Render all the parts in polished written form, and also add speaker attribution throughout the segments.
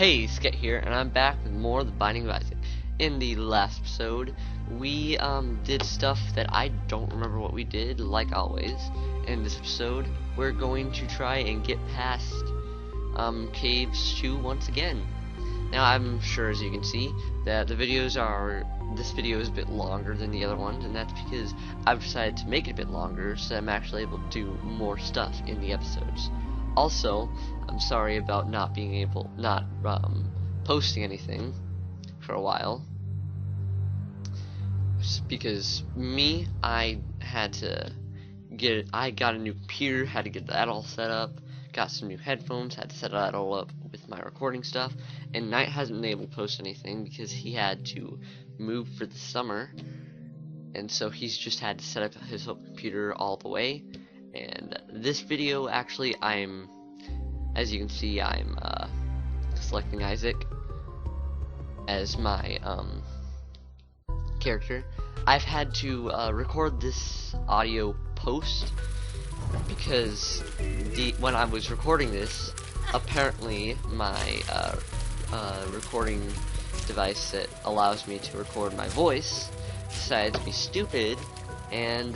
Speaker 1: Hey, Sket here, and I'm back with more of the Binding of Isaac. In the last episode, we did stuff that I don't remember what we did, like always. In this episode, we're going to try and get past Caves 2 once again. Now, I'm sure, as you can see, that this video is a bit longer than the other ones, and that's because I've decided to make it a bit longer so that I'm actually able to do more stuff in the episodes. Also, I'm sorry about not posting anything for a while. Just because I got a new computer, had to get that all set up, got some new headphones, had to set that all up with my recording stuff, and Knight hasn't been able to post anything because he had to move for the summer, and so he's just had to set up his whole computer all the way. And this video, actually, as you can see, I'm selecting Isaac as my character. I've had to record this audio post because when I was recording this, apparently my recording device that allows me to record my voice decided to be stupid and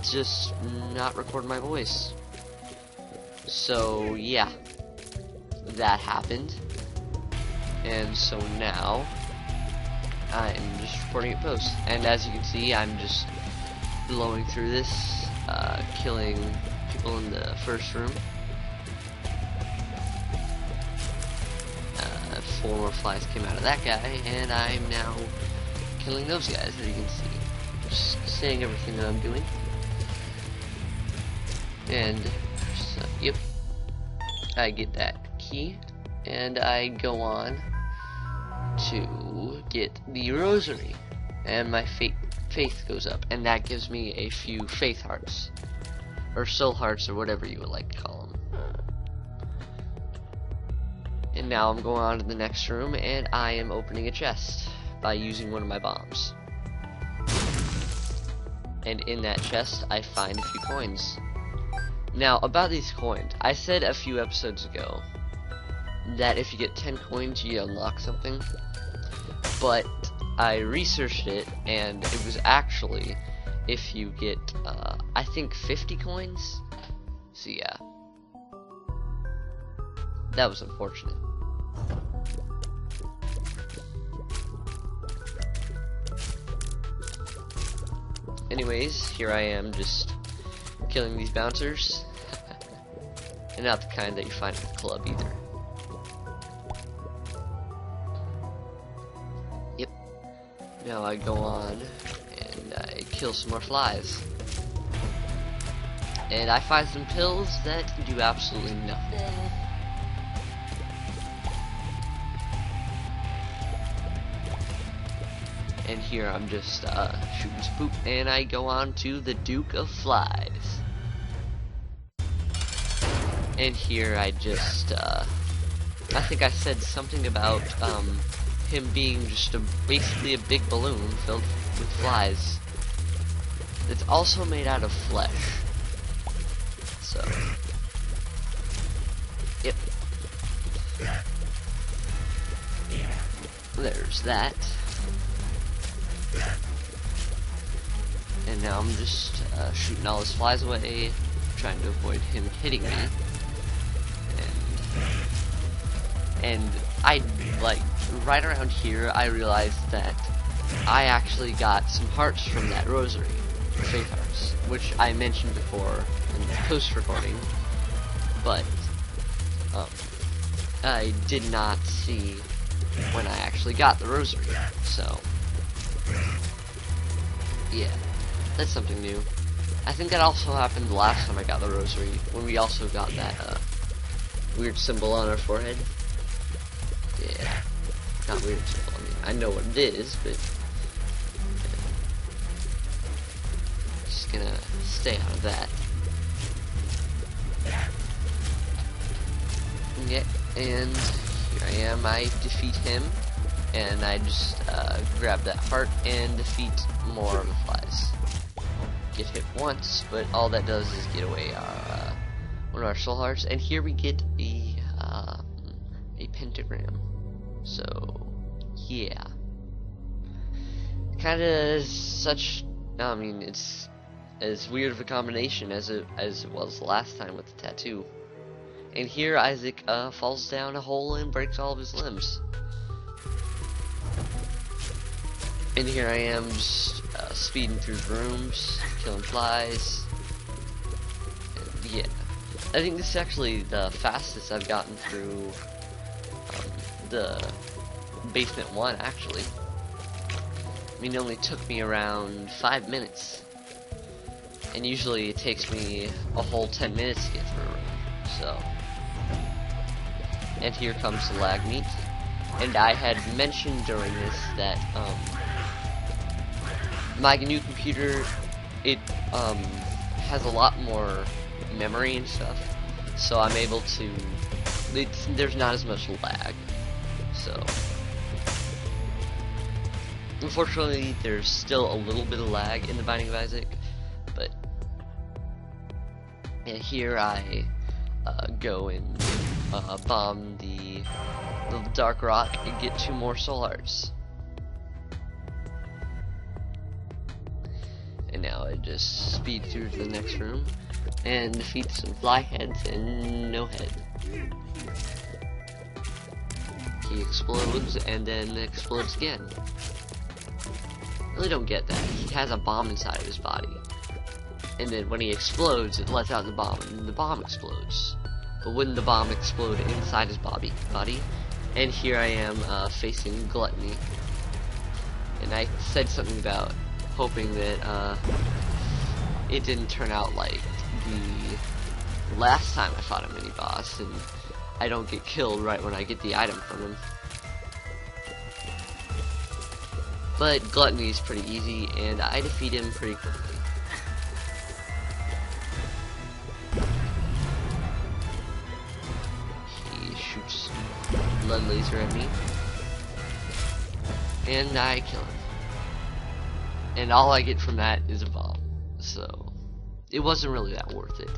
Speaker 1: just not record my voice. So yeah, that happened, and so now I'm just recording it post. And as you can see, I'm just blowing through this, killing people in the first room. 4 more flies came out of that guy, and I'm now killing those guys, as you can see. Just saying everything that I'm doing. And so, yep, I get that key, and I go on to get the rosary, and my faith goes up, and that gives me a few faith hearts, or soul hearts, or whatever you would like to call them. And now I'm going on to the next room, and I am opening a chest by using one of my bombs. And in that chest, I find a few coins. Now, about these coins, I said a few episodes ago that if you get 10 coins, you unlock something. But I researched it, and it was actually if you get, I think 50 coins. So yeah, that was unfortunate. Anyways, here I am just killing these bouncers. And not the kind that you find at the club either. Yep. Now I go on and I kill some more flies. And I find some pills that do absolutely nothing. And here I'm just shooting some poop, and I go on to the Duke of Flies. And here I just, I think I said something about him being just basically a big balloon filled with flies. It's also made out of flesh. So, yep. There's that. And now I'm just shooting all his flies away, trying to avoid him hitting me. And I, like, right around here, I realized that I actually got some hearts from that rosary, faith hearts, which I mentioned before in the post-recording, but I did not see when I actually got the rosary, so yeah, that's something new. I think that also happened the last time I got the rosary, when we also got that weird symbol on our forehead. Yeah, not weird symbol. I mean, I know what it is, but just gonna stay out of that. Yeah, and here I am. I defeat him, and I just grab that heart and defeat more of the flies. Get hit once, but all that does is get away our one of our soul hearts. And here we get a pentagram. So, yeah. Kinda such, I mean, it's as weird of a combination as it was last time with the tattoo. And here Isaac falls down a hole and breaks all of his limbs. And here I am just speeding through rooms, killing flies. And yeah, I think this is actually the fastest I've gotten through the basement 1 actually. I mean, it only took me around 5 minutes. And usually it takes me a whole 10 minutes to get through a room. So, and here comes the lag meat. And I had mentioned during this that my new computer, it has a lot more memory and stuff, so I'm able to, there's not as much lag. So unfortunately there's still a little bit of lag in the Binding of Isaac, but and here I go and bomb the dark rock and get 2 more soul hearts. And now I just speed through to the next room and defeat some fly heads and no head. He explodes and then explodes again. I really don't get that. He has a bomb inside of his body. And then when he explodes, it lets out the bomb, and the bomb explodes. But wouldn't the bomb explode inside his body? And here I am facing Gluttony. And I said something about hoping that it didn't turn out like the last time I fought a mini-boss, and I don't get killed right when I get the item from him. But Gluttony is pretty easy, and I defeat him pretty quickly. He shoots blood laser at me, and I kill him. And all I get from that is a bomb, so it wasn't really that worth it.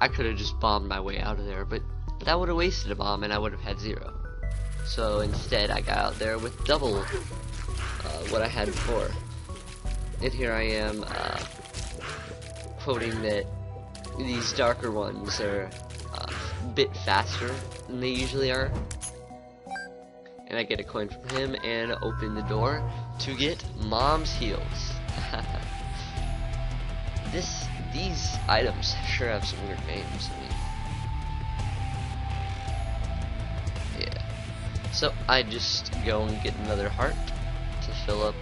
Speaker 1: I could have just bombed my way out of there, but that would have wasted a bomb and I would have had 0. So instead I got out there with double what I had before. And here I am quoting that these darker ones are a bit faster than they usually are. And I get a coin from him and open the door to get Mom's Heels. These items sure have some weird names. I mean, yeah. So I just go and get another heart to fill up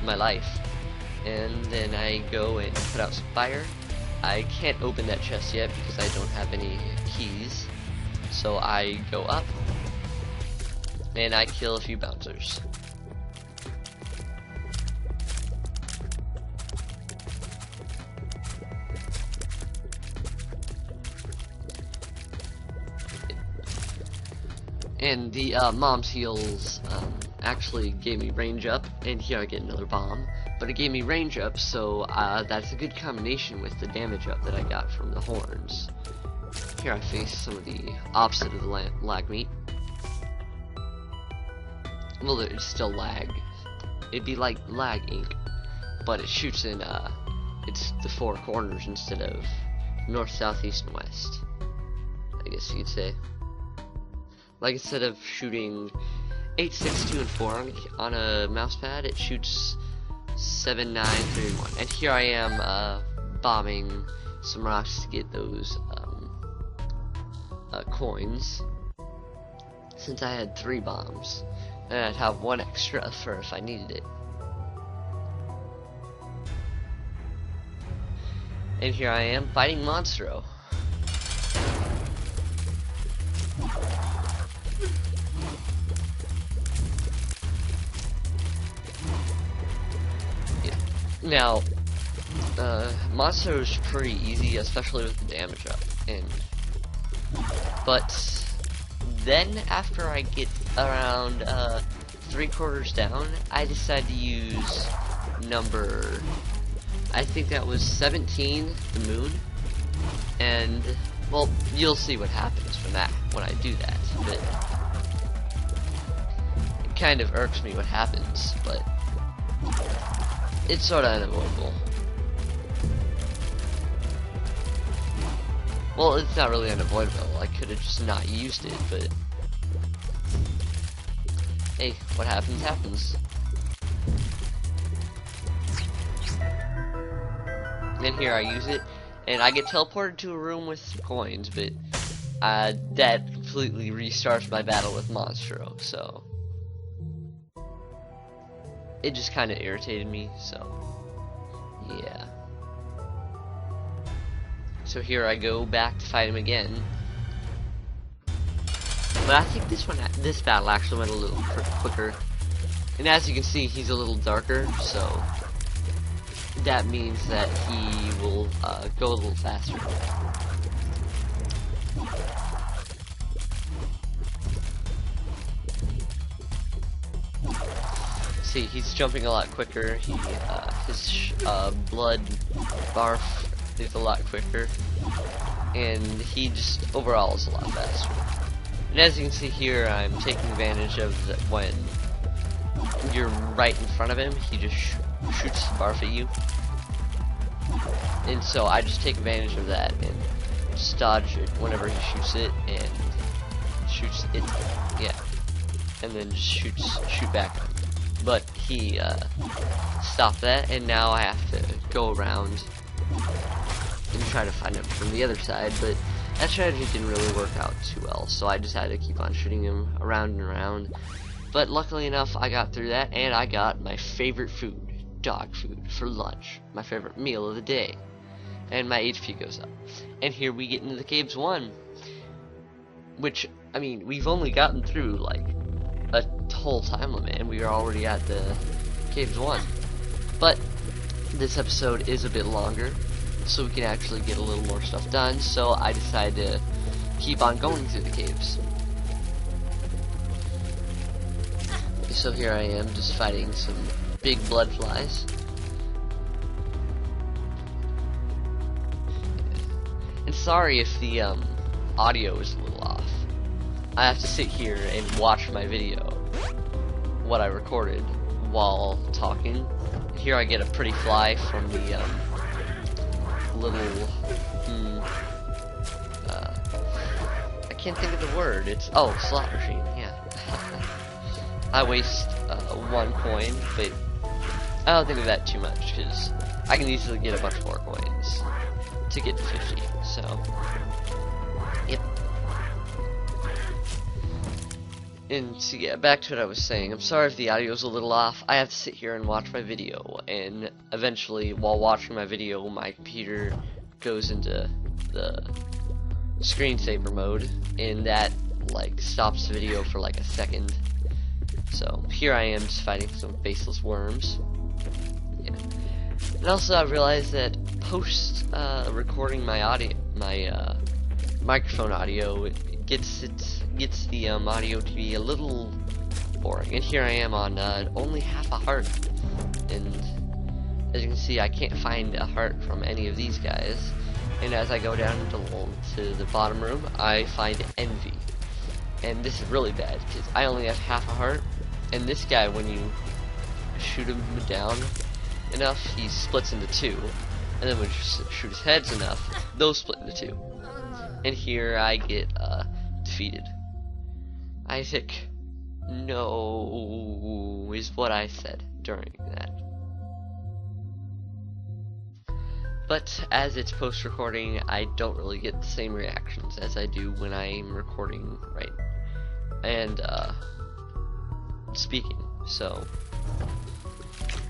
Speaker 1: my life, and then I go and put out some fire. I can't open that chest yet because I don't have any keys. So I go up and I kill a few bouncers. And the Mom's Heels actually gave me range up, and here I get another bomb. But it gave me range up, so that's a good combination with the damage up that I got from the horns. Here I face some of the opposite of the lag meat. Well, it's still lag. It'd be like lag ink, but it shoots in, it's the 4 corners instead of north, south, east, and west, I guess you could say. Like, instead of shooting 8, 6, 2, and 4 on a mouse pad, it shoots 7, 9, 3, and 1. And here I am bombing some rocks to get those coins, since I had 3 bombs. And I'd have 1 extra for if I needed it. And here I am fighting Monstro. Now, Monstro's pretty easy, especially with the damage up, but then after I get around 3/4 down, I decide to use number, I think that was 17, the moon, and well, you'll see what happens from that when I do that. but it kind of irks me what happens, but it's sort of unavoidable. Well, it's not really unavoidable. I could have just not used it, but hey, what happens, happens. And here I use it, and I get teleported to a room with coins, but that completely restarts my battle with Monstro, so it just kind of irritated me, so yeah. So here I go back to fight him again. But I think this battle actually went a little quicker. And as you can see, he's a little darker, so that means that he will go a little faster. See, he's jumping a lot quicker. His blood barf is a lot quicker, and he just overall is a lot faster. And as you can see here, I'm taking advantage of when you're right in front of him, he just shoots the barf at you, and so I just take advantage of that and just dodge it whenever he shoots it, and shoots it, yeah, and then just shoot back. But he stopped that, and now I have to go around and try to find him from the other side, but that strategy didn't really work out too well, so I just had to keep on shooting him around and around. But luckily enough, I got through that, and I got my favorite food, dog food, for lunch, my favorite meal of the day, and my HP goes up. And here we get into the Caves 1, which, I mean, we've only gotten through like a whole time limit, and we are already at the Caves 1. But this episode is a bit longer, so we can actually get a little more stuff done, so I decided to keep on going through the caves. So here I am, just fighting some big blood flies. And sorry if the audio is a little off. I have to sit here and watch my video, what I recorded, while talking. Here I get a pretty fly from the little, I can't think of the word. It's, oh, slot machine, yeah. I waste 1 coin, but I don't think of that too much, because I can easily get a bunch more coins to get to 50, so, yep. And so yeah, back to what I was saying. I'm sorry if the audio is a little off. I have to sit here and watch my video, and eventually, while watching my video, my computer goes into the screensaver mode, and that like stops the video for like a second. So here I am just fighting some faceless worms. Yeah. And also I realized that post recording my audio, my microphone audio, it gets the audio to be a little boring. And here I am on only half a heart, and as you can see, I can't find a heart from any of these guys. And as I go down to the bottom room, I find envy, and this is really bad because I only have half a heart, and this guy, when you shoot him down enough, he splits into 2, and then when you shoot his heads enough, those split into 2. And here I get defeated. Isaac, no, is what I said during that. But as it's post-recording, I don't really get the same reactions as I do when I'm recording, right, and speaking. So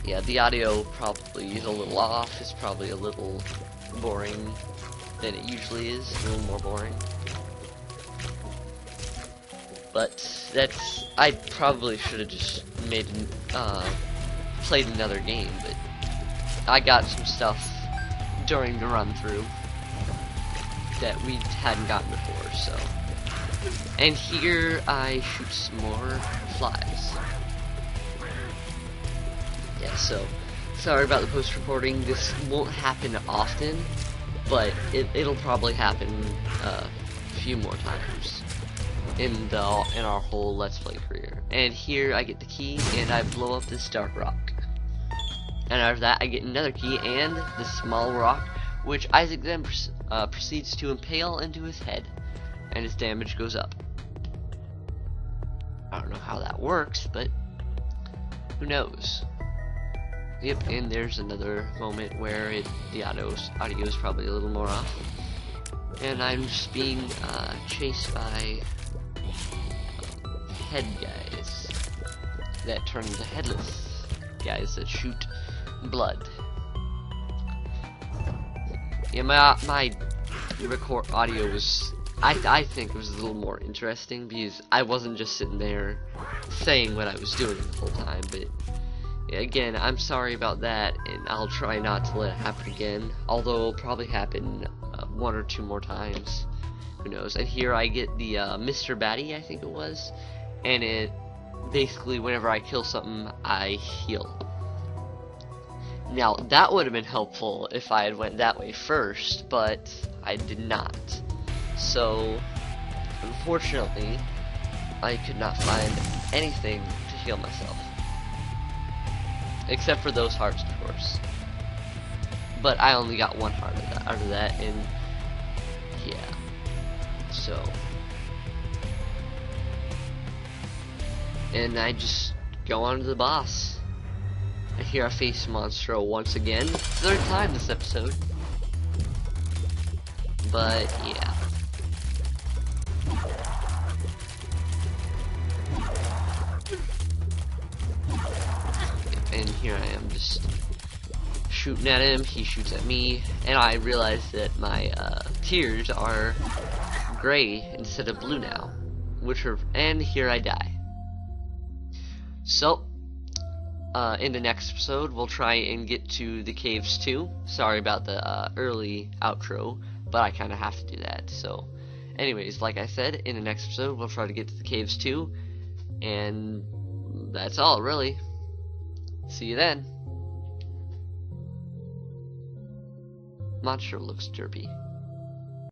Speaker 1: yeah, the audio probably is a little off. It's probably a little boring than it usually is, a little more boring. But that's, I probably should have just made played another game, but I got some stuff during the run through that we hadn't gotten before, so. And here I shoot some more flies. Yeah, so sorry about the post recording. This won't happen often, but it'll probably happen a few more times. in our whole Let's Play career. And here I get the key, and I blow up this dark rock. And after that, I get another key and the small rock, which Isaac then proceeds to impale into his head, and his damage goes up. I don't know how that works, but who knows? Yep, and there's another moment where the audio is probably a little more off, and I'm just being chased by head guys that turn into headless guys that shoot blood. Yeah, my record audio was, I think it was a little more interesting because I wasn't just sitting there saying what I was doing the whole time. But again, I'm sorry about that, and I'll try not to let it happen again, although it'll probably happen one or two more times, who knows. And here I get the Mr. Batty, I think it was, and it basically, whenever I kill something, I heal. Now that would have been helpful if I had went that way first, but I did not. So unfortunately, I could not find anything to heal myself, except for those hearts, of course. But I only got one heart out of that, and yeah. So, and I just go on to the boss. And here I face Monstro once again, third time this episode. But yeah. And here I am just shooting at him, he shoots at me, and I realize that my tears are gray instead of blue now, and here I die. So in the next episode, we'll try and get to the caves too. Sorry about the early outro, but I kind of have to do that. So, anyways, like I said, in the next episode, we'll try to get to the caves too, and that's all, really. See you then. Monster looks derpy.